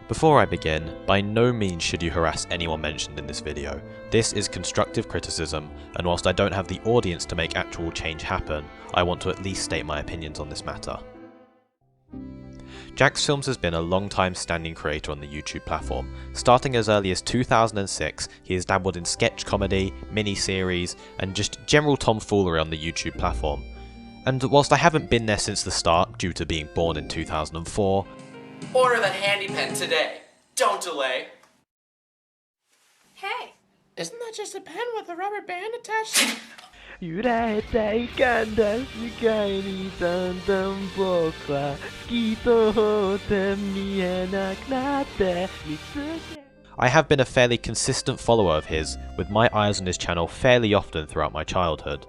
Before I begin, by no means should you harass anyone mentioned in this video. This is constructive criticism, and whilst I don't have the audience to make actual change happen, I want to at least state my opinions on this matter. Jackfilms has been a long-time standing creator on the YouTube platform. Starting as early as 2006, he has dabbled in sketch comedy, mini-series, and just general tomfoolery on the YouTube platform. And whilst I haven't been there since the start, due to being born in 2004, order that handy pen today. Don't delay. Hey! Isn't that just a pen with a rubber band attached? I have been a fairly consistent follower of his, with my eyes on his channel fairly often throughout my childhood.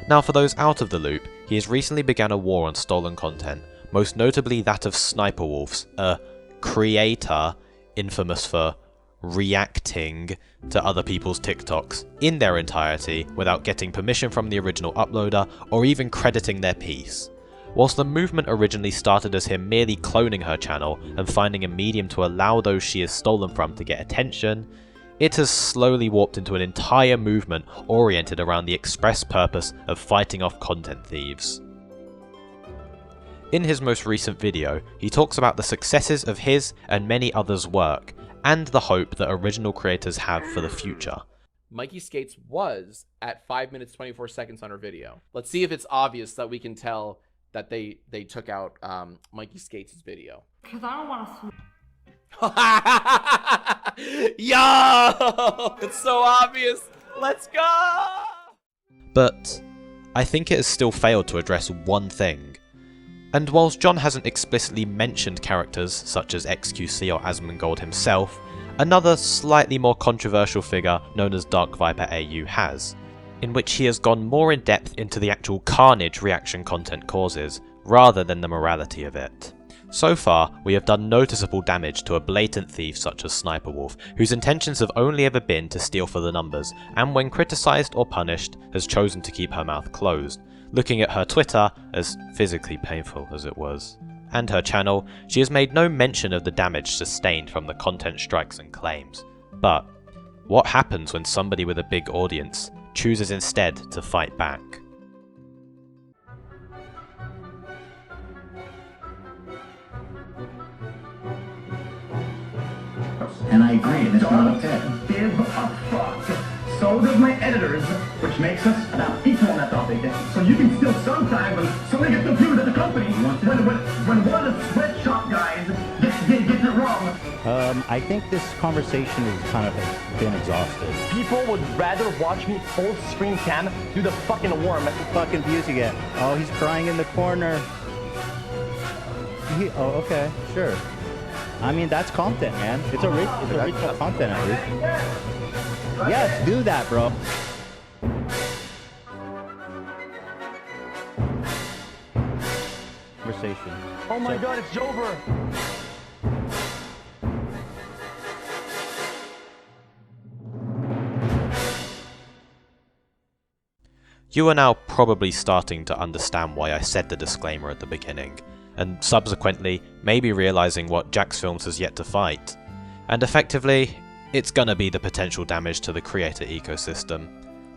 Now for those out of the loop, he has recently begun a war on stolen content, most notably that of Sniper Wolves, a creator infamous for reacting to other people's TikToks in their entirety without getting permission from the original uploader or even crediting their piece. Whilst the movement originally started as him merely cloning her channel and finding a medium to allow those she has stolen from to get attention, it has slowly warped into an entire movement oriented around the express purpose of fighting off content thieves. In his most recent video, he talks about the successes of his and many others' work, and the hope that original creators have for the future. Mikey Skates was at 5 minutes 24 seconds on her video. Let's see if it's obvious that we can tell that they took out Mikey Skates' video. Cause I don't want to. Yo! It's so obvious. Let's go! But I think it has still failed to address one thing. And whilst John hasn't explicitly mentioned characters such as XQC or Asmongold himself, another slightly more controversial figure known as Dark Viper AU has, in which he has gone more in depth into the actual carnage reaction content causes, rather than the morality of it. So far, we have done noticeable damage to a blatant thief such as Sniper Wolf, whose intentions have only ever been to steal for the numbers, and when criticised or punished, has chosen to keep her mouth closed. Looking at her Twitter, as physically painful as it was, and her channel, she has made no mention of the damage sustained from the content strikes and claims. But what happens when somebody with a big audience chooses instead to fight back? And I agree, and it's not a 10. Give a fuck. So does my editors, which makes us about equal on that topic. So you can still sometimes, when somebody gets confused at the company, when one of the sweatshop guys gets it wrong. I think this conversation has kind of been exhausted. People would rather watch me full screen cam do the fucking worm. Fucking views you get. Oh, he's crying in the corner. Oh, okay, sure. I mean, that's content, man. It's original content, at least. Yes, do that, bro. Conversation. Oh my god, it's over. You are now probably starting to understand why I said the disclaimer at the beginning, and subsequently maybe realising what Jackfilms has yet to fight. And effectively, it's gonna be the potential damage to the creator ecosystem.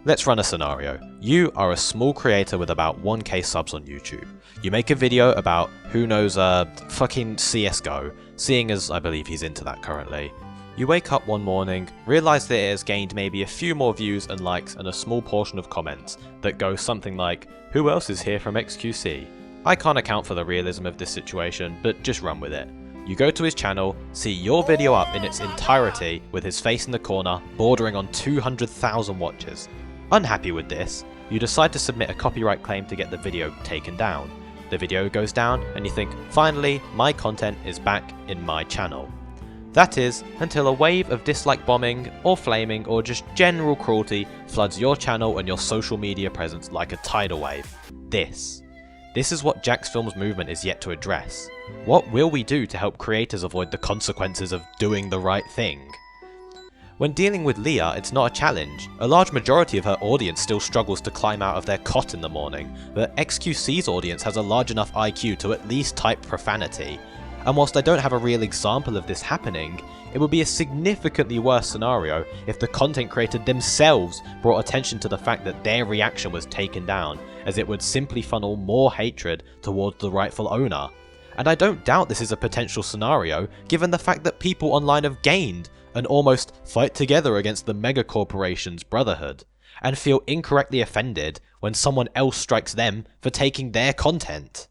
Let's run a scenario. You are a small creator with about 1k subs on YouTube. You make a video about, who knows, fucking CSGO, seeing as I believe he's into that currently. You wake up one morning, realise that it has gained maybe a few more views and likes and a small portion of comments that go something like, who else is here from XQC? I can't account for the realism of this situation, but just run with it. You go to his channel, see your video up in its entirety with his face in the corner, bordering on 200,000 watches. Unhappy with this, you decide to submit a copyright claim to get the video taken down. The video goes down and you think, finally, my content is back in my channel. That is, until a wave of dislike bombing, or flaming, or just general cruelty floods your channel and your social media presence like a tidal wave. This is what Jackfilms' movement is yet to address. What will we do to help creators avoid the consequences of doing the right thing? When dealing with Leah, it's not a challenge. A large majority of her audience still struggles to climb out of their cot in the morning, but XQC's audience has a large enough IQ to at least type profanity. And whilst I don't have a real example of this happening, it would be a significantly worse scenario if the content creator themselves brought attention to the fact that their reaction was taken down, as it would simply funnel more hatred towards the rightful owner. And I don't doubt this is a potential scenario, given the fact that people online have gained an almost fight together against the megacorporation's brotherhood, and feel incorrectly offended when someone else strikes them for taking their content.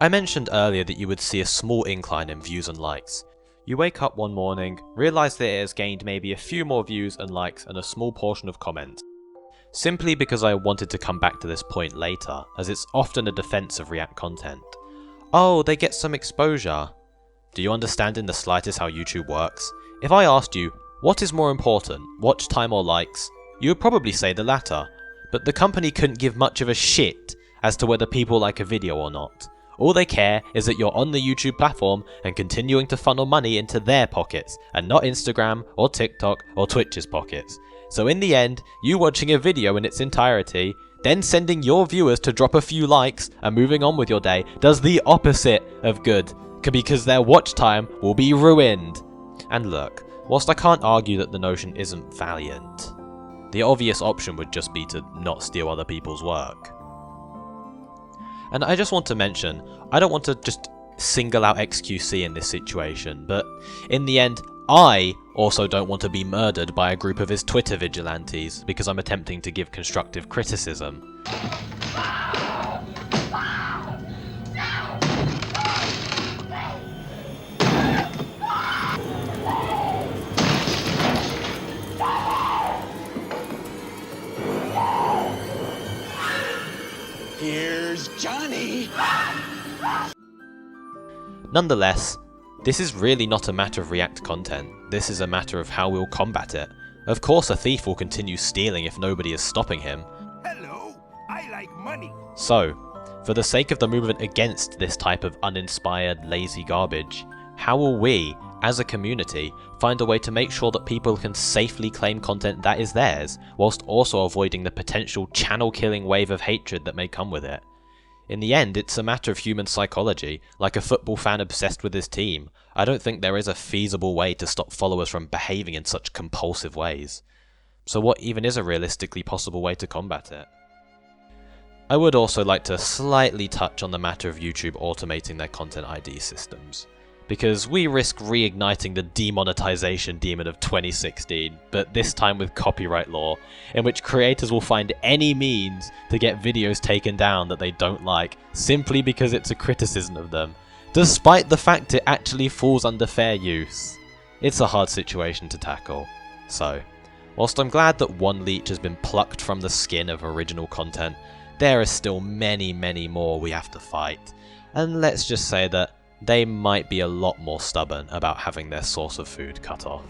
I mentioned earlier that you would see a small incline in views and likes. You wake up one morning, realise that it has gained maybe a few more views and likes and a small portion of comments. Simply because I wanted to come back to this point later, as it's often a defense of React content. Oh, they get some exposure. Do you understand in the slightest how YouTube works? If I asked you, what is more important, watch time or likes? You would probably say the latter, but the company couldn't give much of a shit as to whether people like a video or not. All they care is that you're on the YouTube platform and continuing to funnel money into their pockets, and not Instagram or TikTok or Twitch's pockets. So in the end, you watching a video in its entirety, then sending your viewers to drop a few likes and moving on with your day does the opposite of good, because their watch time will be ruined. And look, whilst I can't argue that the notion isn't valiant, the obvious option would just be to not steal other people's work. And I just want to mention, I don't want to just single out XQC in this situation, but in the end, I also don't want to be murdered by a group of his Twitter vigilantes because I'm attempting to give constructive criticism. Here's Johnny! Nonetheless, this is really not a matter of React content, this is a matter of how we'll combat it. Of course a thief will continue stealing if nobody is stopping him. Hello, I like money. So, for the sake of the movement against this type of uninspired, lazy garbage, how will we, as a community, find a way to make sure that people can safely claim content that is theirs, whilst also avoiding the potential channel-killing wave of hatred that may come with it? In the end, it's a matter of human psychology, like a football fan obsessed with his team. I don't think there is a feasible way to stop followers from behaving in such compulsive ways. So what even is a realistically possible way to combat it? I would also like to slightly touch on the matter of YouTube automating their content ID systems, because we risk reigniting the demonetization demon of 2016, but this time with copyright law, in which creators will find any means to get videos taken down that they don't like, simply because it's a criticism of them, despite the fact it actually falls under fair use. It's a hard situation to tackle. So, whilst I'm glad that one leech has been plucked from the skin of original content, there are still many, many more we have to fight, and let's just say that they might be a lot more stubborn about having their source of food cut off.